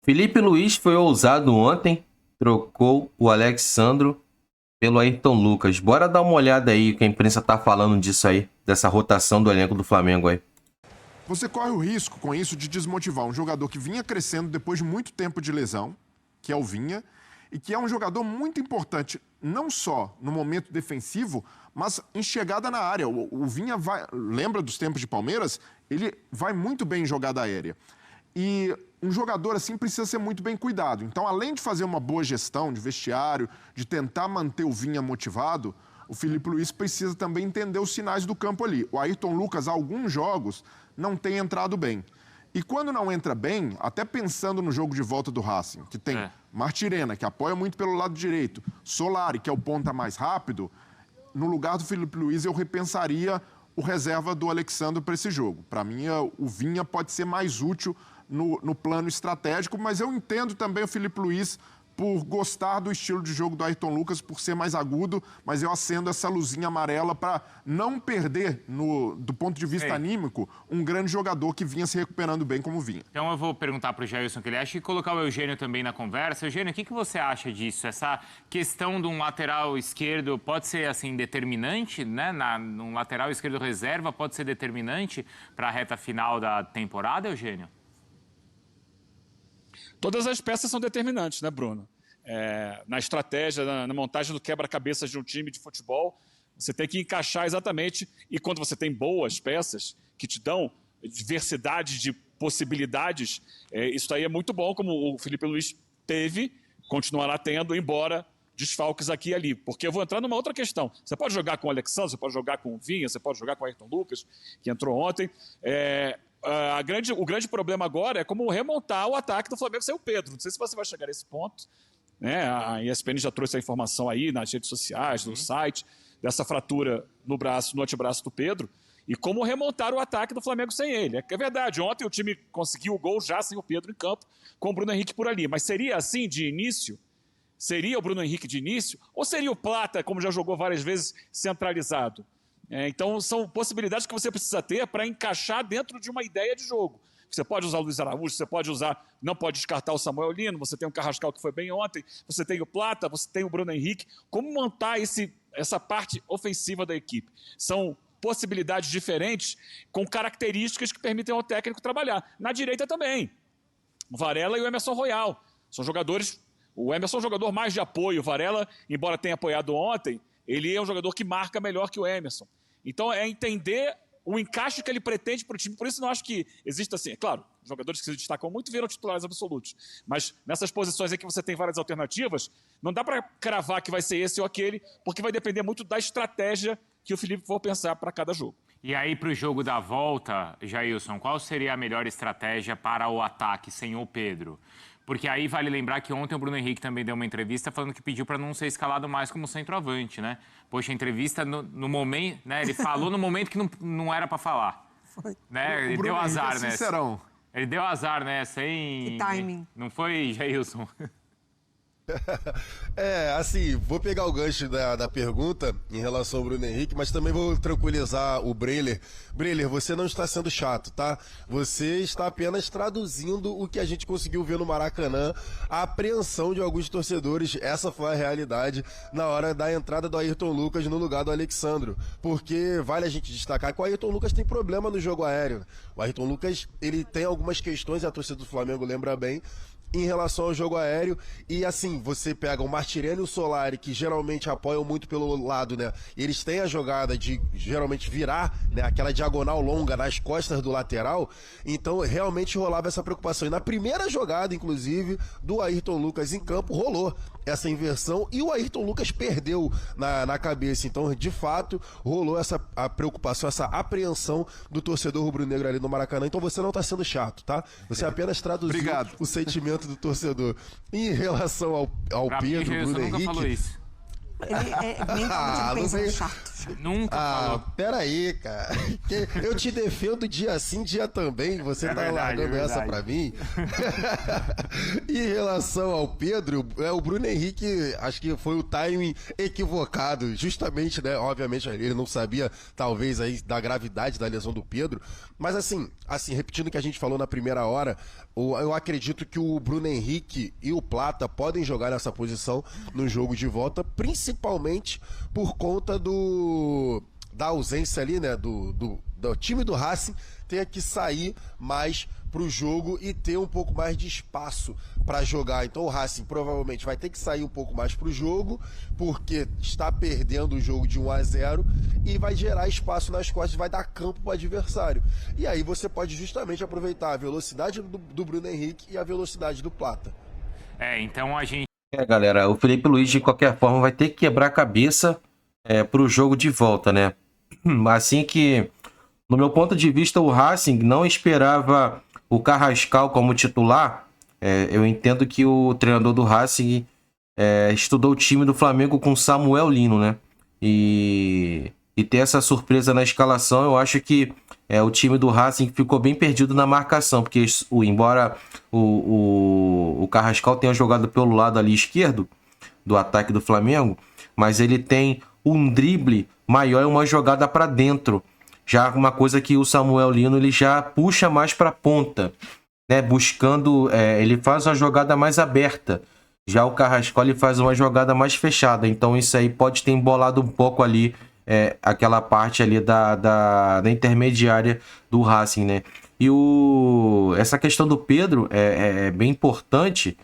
Felipe Luiz foi ousado ontem, trocou o Alexandro pelo Ayrton Lucas. Bora dar uma olhada aí o que a imprensa tá falando disso aí, dessa rotação do elenco do Flamengo aí. Você corre o risco com isso de desmotivar um jogador que vinha crescendo depois de muito tempo de lesão, que é o Vinha, e que é um jogador muito importante, não só no momento defensivo, mas em chegada na área. O Vinha vai, lembra dos tempos de Palmeiras? Ele vai muito bem em jogada aérea. E um jogador assim precisa ser muito bem cuidado. Então, além de fazer uma boa gestão de vestiário, de tentar manter o Vinha motivado, o Felipe Luiz precisa também entender os sinais do campo ali. O Ayrton Lucas, há alguns jogos, não tem entrado bem. E quando não entra bem, até pensando no jogo de volta do Racing, que tem Martirena, que apoia muito pelo lado direito, Solari, que é o ponta mais rápido, no lugar do Felipe Luiz eu repensaria o reserva do Alexandre para esse jogo. Para mim, o Vinha pode ser mais útil no plano estratégico, mas eu entendo também o Felipe Luiz por gostar do estilo de jogo do Ayrton Lucas, por ser mais agudo, mas eu acendo essa luzinha amarela para não perder, do ponto de vista anímico, um grande jogador que vinha se recuperando bem como vinha. Então eu vou perguntar para o Jailson o que ele acha e colocar o Eugênio também na conversa. Eugênio, o que você acha disso? Essa questão de um lateral esquerdo pode ser assim determinante, né? Num lateral esquerdo reserva pode ser determinante para a reta final da temporada, Eugênio? Todas as peças são determinantes, né, Bruno? Na estratégia, na montagem do quebra-cabeças de um time de futebol, você tem que encaixar exatamente. E quando você tem boas peças que te dão diversidade de possibilidades, isso aí é muito bom, como o Felipe Luiz teve, continuará tendo, embora desfalques aqui e ali. Porque eu vou entrar numa outra questão. Você pode jogar com o Alexandre, você pode jogar com o Vinha, você pode jogar com o Ayrton Lucas, que entrou ontem. O grande problema agora é como remontar o ataque do Flamengo sem o Pedro. Não sei se você vai chegar a esse ponto, né? A ESPN já trouxe a informação aí nas redes sociais, no site, dessa fratura no antebraço do Pedro. E como remontar o ataque do Flamengo sem ele. É verdade, ontem o time conseguiu o gol já sem o Pedro em campo, com o Bruno Henrique por ali. Mas seria assim de início? Seria o Bruno Henrique de início? Ou seria o Plata, como já jogou várias vezes, centralizado? Então, são possibilidades que você precisa ter para encaixar dentro de uma ideia de jogo. Você pode usar o Luiz Araújo, você pode usar, não pode descartar o Samuel Lino, você tem o Carrascal que foi bem ontem, você tem o Plata, você tem o Bruno Henrique. Como montar essa parte ofensiva da equipe? São possibilidades diferentes com características que permitem ao técnico trabalhar. Na direita também. O Varela e o Emerson Royal. São jogadores... O Emerson é um jogador mais de apoio. O Varela, embora tenha apoiado ontem, ele é um jogador que marca melhor que o Emerson. Então, é entender o encaixe que ele pretende para o time. Por isso, não acho que exista assim. É claro, jogadores que se destacam muito viram titulares absolutos. Mas nessas posições em que você tem várias alternativas, não dá para cravar que vai ser esse ou aquele, porque vai depender muito da estratégia que o Felipe for pensar para cada jogo. E aí, para o jogo da volta, Jailson, qual seria a melhor estratégia para o ataque sem o Pedro? Porque aí vale lembrar que ontem o Bruno Henrique também deu uma entrevista falando que pediu para não ser escalado mais como centroavante, né? Poxa, a entrevista no momento, né? Ele falou no momento que não era para falar. Foi. Né? Ele Bruno deu Henrique azar, é né? sincerão. Ele deu azar, né? Sem... Que timing. Não foi, Jailson? Assim, vou pegar o gancho da pergunta em relação ao Bruno Henrique, mas também vou tranquilizar o Breler. Breler, você não está sendo chato, tá? Você está apenas traduzindo o que a gente conseguiu ver no Maracanã, a apreensão de alguns torcedores. Essa foi a realidade na hora da entrada do Ayrton Lucas no lugar do Alexandro. Porque vale a gente destacar que o Ayrton Lucas tem problema no jogo aéreo. O Ayrton Lucas, ele tem algumas questões, a torcida do Flamengo lembra bem, em relação ao jogo aéreo. E assim, você pega o Martirena e o Solari, que geralmente apoiam muito pelo lado, né? Eles têm a jogada de geralmente virar, né, aquela diagonal longa nas costas do lateral. Então realmente rolava essa preocupação. E na primeira jogada, inclusive, do Ayrton Lucas em campo, rolou essa inversão e o Ayrton Lucas perdeu na cabeça. Então, de fato, rolou a preocupação, essa apreensão do torcedor rubro-negro ali no Maracanã. Então você não está sendo chato, tá? Você apenas traduziu o sentimento do torcedor. Em relação ao Pedro, mim, Bruno nunca Henrique... falou isso. Ele é bem não chato. Nunca falou. Peraí, cara. Eu te defendo dia sim, dia também. Você tá verdade, largando é essa verdade. pra mim? Em relação ao Pedro, o Bruno Henrique, acho que foi o timing equivocado. Justamente, né? Obviamente, ele não sabia, talvez, aí, da gravidade da lesão do Pedro. Mas assim, repetindo o que a gente falou na primeira hora, eu acredito que o Bruno Henrique e o Plata podem jogar nessa posição no jogo de volta, principalmente por conta da ausência ali, né, do time do Racing, tenha que sair mais pro jogo e ter um pouco mais de espaço para jogar. Então o Racing provavelmente vai ter que sair um pouco mais pro jogo, porque está perdendo o jogo de 1-0 e vai gerar espaço nas costas, vai dar campo pro adversário. E aí você pode justamente aproveitar a velocidade do Bruno Henrique e a velocidade do Plata. Então a gente... Galera, o Felipe Luiz, de qualquer forma, vai ter que quebrar a cabeça pro jogo de volta, né? Assim que, no meu ponto de vista, o Racing não esperava o Carrascal como titular. Eu entendo que o treinador do Racing estudou o time do Flamengo com Samuel Lino, né? E ter essa surpresa na escalação, eu acho que o time do Racing ficou bem perdido na marcação, porque embora o Carrascal tenha jogado pelo lado ali esquerdo do ataque do Flamengo, mas ele tem um drible maior e uma jogada para dentro. Já uma coisa que o Samuel Lino ele já puxa mais para a ponta, né? Buscando, ele faz uma jogada mais aberta. Já o Carrascal ele faz uma jogada mais fechada. Então isso aí pode ter embolado um pouco ali aquela parte ali da intermediária do Racing, né? E essa questão do Pedro é bem importante,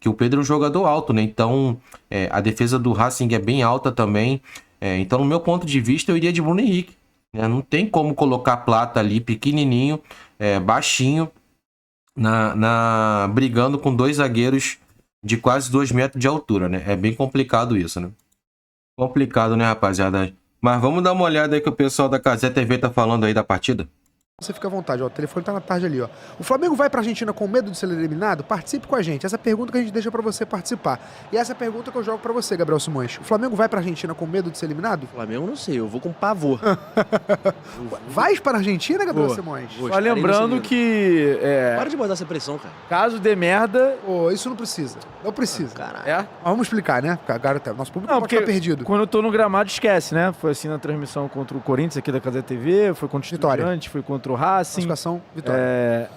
que o Pedro é um jogador alto, né? Então a defesa do Racing é bem alta também. Então, no meu ponto de vista, eu iria de Bruno Henrique, né? Não tem como colocar Plata ali pequenininho, baixinho, brigando com dois zagueiros de quase 2 metros de altura, né? É bem complicado isso, né? Complicado, né, rapaziada? Mas vamos dar uma olhada aí que o pessoal da Cazé TV tá falando aí da partida. Você fica à vontade, ó, o telefone tá na tarde ali, ó. O Flamengo vai pra Argentina com medo de ser eliminado? Participe com a gente. Essa pergunta que a gente deixa pra você participar. E essa pergunta que eu jogo pra você, Gabriel Simões. O Flamengo vai pra Argentina com medo de ser eliminado? Flamengo não sei, eu vou com pavor. Vai para a Argentina, Gabriel Vou. Simões? Vou. Só lembrando que Para de botar essa pressão, cara. caso dê merda... Pô, isso não precisa. Não precisa. Caralho. É? Mas vamos explicar, né? Garota, nosso público Não, pode porque ficar perdido. quando eu tô no gramado, esquece, né? Foi assim na transmissão contra o Corinthians aqui da Cazé TV, foi contra o Vitória. Estudiantes, foi contra o Racing. Classificação, vitória.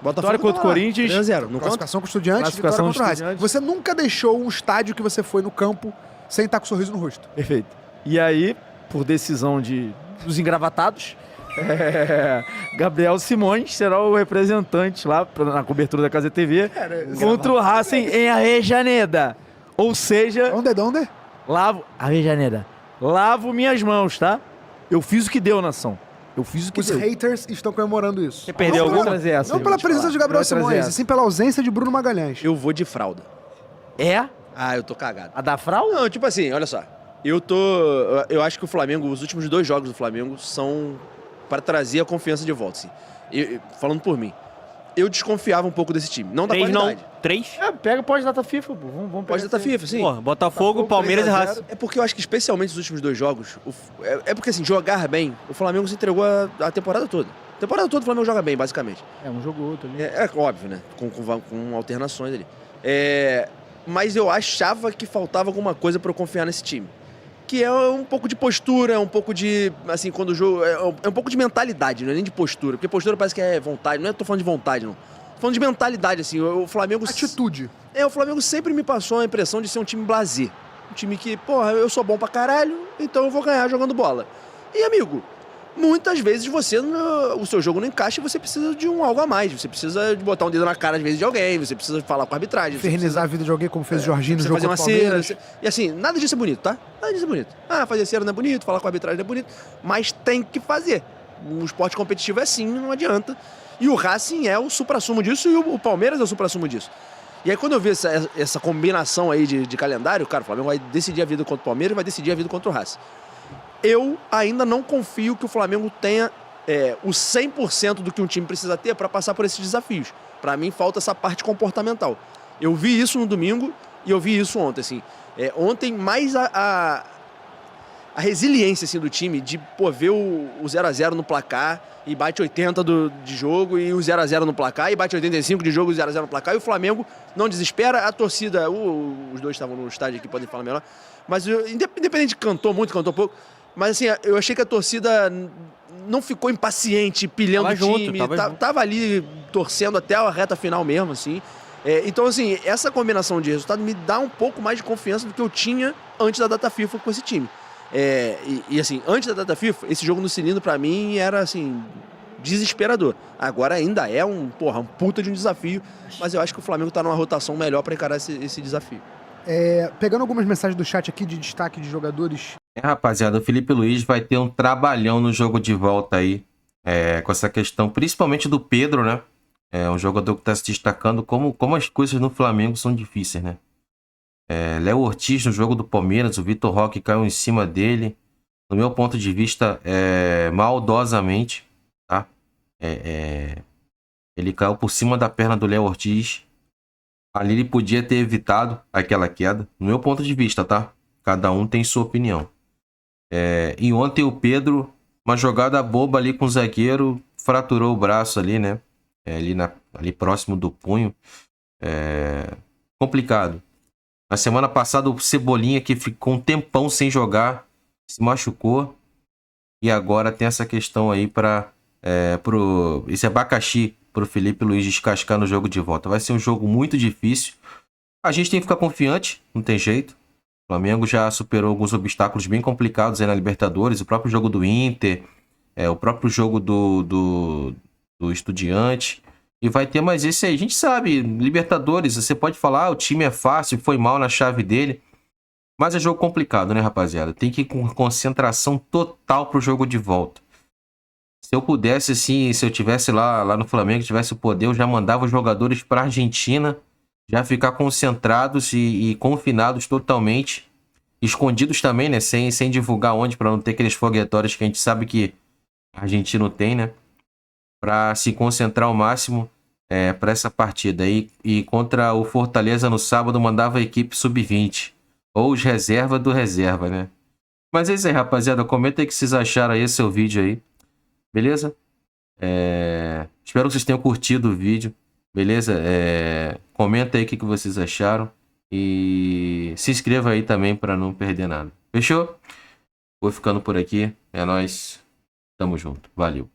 Vitória contra o Corinthians. 3-0, não conta? Classificação com o Estudiantes, Classificação vitória contra o Racing. Estudiantes. Você nunca deixou um estádio que você foi no campo sem estar com um sorriso no rosto. Perfeito. E aí, por decisão dos engravatados, Gabriel Simões será o representante lá na cobertura da Cazé TV contra o Racing em Avejaneda. Ou seja, Onde? Avejaneda. Lavo minhas mãos, tá? Eu fiz o que deu, nação. Eu fiz o que Os deu. haters estão comemorando isso. Você perdeu Não alguma? pela- Trazer essa Não aí, pela vou te presença falar. de Gabriel Vai trazer Simões, essa. e sim pela ausência de Bruno Magalhães. Eu vou de fralda. É? Ah, eu tô cagado. A da Frau? Não, tipo assim, olha só. Eu acho que o Flamengo, os últimos 2 jogos do Flamengo são para trazer a confiança de volta, assim. Falando por mim. Eu desconfiava um pouco desse time. Não da 3 não. qualidade. 3? Pega pós-data FIFA, pô. Vamos pegar Pode dar FIFA, sim. Pô, Botafogo, Palmeiras e 3 a 0. Racing. É porque eu acho que especialmente os últimos 2 jogos, é porque assim, jogar bem, o Flamengo se entregou a temporada toda. A temporada toda o Flamengo joga bem, basicamente. Um jogo ou outro ali. É óbvio, né? Com alternações ali. Mas eu achava que faltava alguma coisa para eu confiar nesse time. Que é um pouco de postura, um pouco de, assim, quando o jogo... É um pouco de mentalidade, não é nem de postura. Porque postura parece que é vontade, não tô falando de vontade, não. Tô falando de mentalidade, assim, o Flamengo... Atitude. O Flamengo sempre me passou a impressão de ser um time blasé. Um time que, porra, eu sou bom pra caralho, então eu vou ganhar jogando bola. E, amigo, muitas vezes o seu jogo não encaixa e você precisa de algo a mais. Você precisa de botar um dedo na cara, às vezes, de alguém. Você precisa falar com a arbitragem. Infernizar a vida de alguém como fez o Jorginho no Você jogo fazer uma contra o Palmeiras. cera. E assim, nada disso é bonito, tá? Nada disso é bonito. Fazer cera não é bonito, falar com a arbitragem não é bonito, mas tem que fazer. O esporte competitivo é assim, não adianta. E o Racing é o suprassumo disso e o Palmeiras é o suprassumo disso. E aí quando eu vi essa combinação aí de calendário, cara, o Flamengo vai decidir a vida contra o Palmeiras e vai decidir a vida contra o Racing. Eu ainda não confio que o Flamengo tenha o 100% do que um time precisa ter para passar por esses desafios. Para mim, falta essa parte comportamental. Eu vi isso no domingo, E eu vi isso ontem, assim. Ontem, mais a resiliência, assim, do time, de, ver o 0x0 no placar e bate 80 de jogo, e o 0x0 no placar, e bate 85 de jogo e o 0x0 no placar, e o Flamengo não desespera, a torcida, os dois estavam no estádio aqui, podem falar melhor, mas independente, cantou muito, cantou pouco, mas assim, eu achei que a torcida não ficou impaciente, pilhando o time, tava ali torcendo até a reta final mesmo, assim. Então, assim, essa combinação de resultado me dá um pouco mais de confiança do que eu tinha antes da data FIFA com esse time. E assim, antes da data FIFA, esse jogo no cilindro pra mim era assim, desesperador. Agora ainda é um puta de um desafio, mas eu acho que o Flamengo tá numa rotação melhor pra encarar esse desafio. Pegando algumas mensagens do chat aqui de destaque de jogadores. Rapaziada, o Felipe Luiz vai ter um trabalhão no jogo de volta aí, com essa questão, principalmente do Pedro, né? É um jogador que tá se destacando como as coisas no Flamengo são difíceis, né? Léo Ortiz no jogo do Palmeiras, o Vitor Roque caiu em cima dele. No meu ponto de vista, maldosamente, tá? Ele caiu por cima da perna do Léo Ortiz. Ali ele podia ter evitado aquela queda. No meu ponto de vista, tá? Cada um tem sua opinião. E ontem o Pedro, uma jogada boba ali com o zagueiro, fraturou o braço ali, né? Ali próximo do punho. Complicado. Na semana passada, o Cebolinha, que ficou um tempão sem jogar, se machucou. E agora tem essa questão aí para esse abacaxi pro Felipe Luiz descascar no jogo de volta. Vai ser um jogo muito difícil. A gente tem que ficar confiante, não tem jeito. O Flamengo já superou alguns obstáculos bem complicados aí na Libertadores. O próprio jogo do Inter, o próprio jogo do Estudiante. E vai ter mais esse aí. A gente sabe, Libertadores, você pode falar, o time é fácil, foi mal na chave dele. Mas é jogo complicado, né, rapaziada? Tem que ir com concentração total pro jogo de volta. Se eu pudesse, assim, se eu tivesse lá no Flamengo, tivesse o poder, eu já mandava os jogadores pra Argentina, já ficar concentrados e confinados totalmente. Escondidos também, né? Sem divulgar onde, pra não ter aqueles foguetórios que a gente sabe que argentino tem, né? Para se concentrar ao máximo para essa partida. E contra o Fortaleza no sábado, mandava a equipe sub-20. Ou os reserva do reserva, né? Mas é isso aí, rapaziada. Comenta aí o que vocês acharam aí, seu vídeo aí. Beleza? Espero que vocês tenham curtido o vídeo. Beleza? Comenta aí o que vocês acharam. E se inscreva aí também para não perder nada. Fechou? Vou ficando por aqui. É nóis. Tamo junto. Valeu.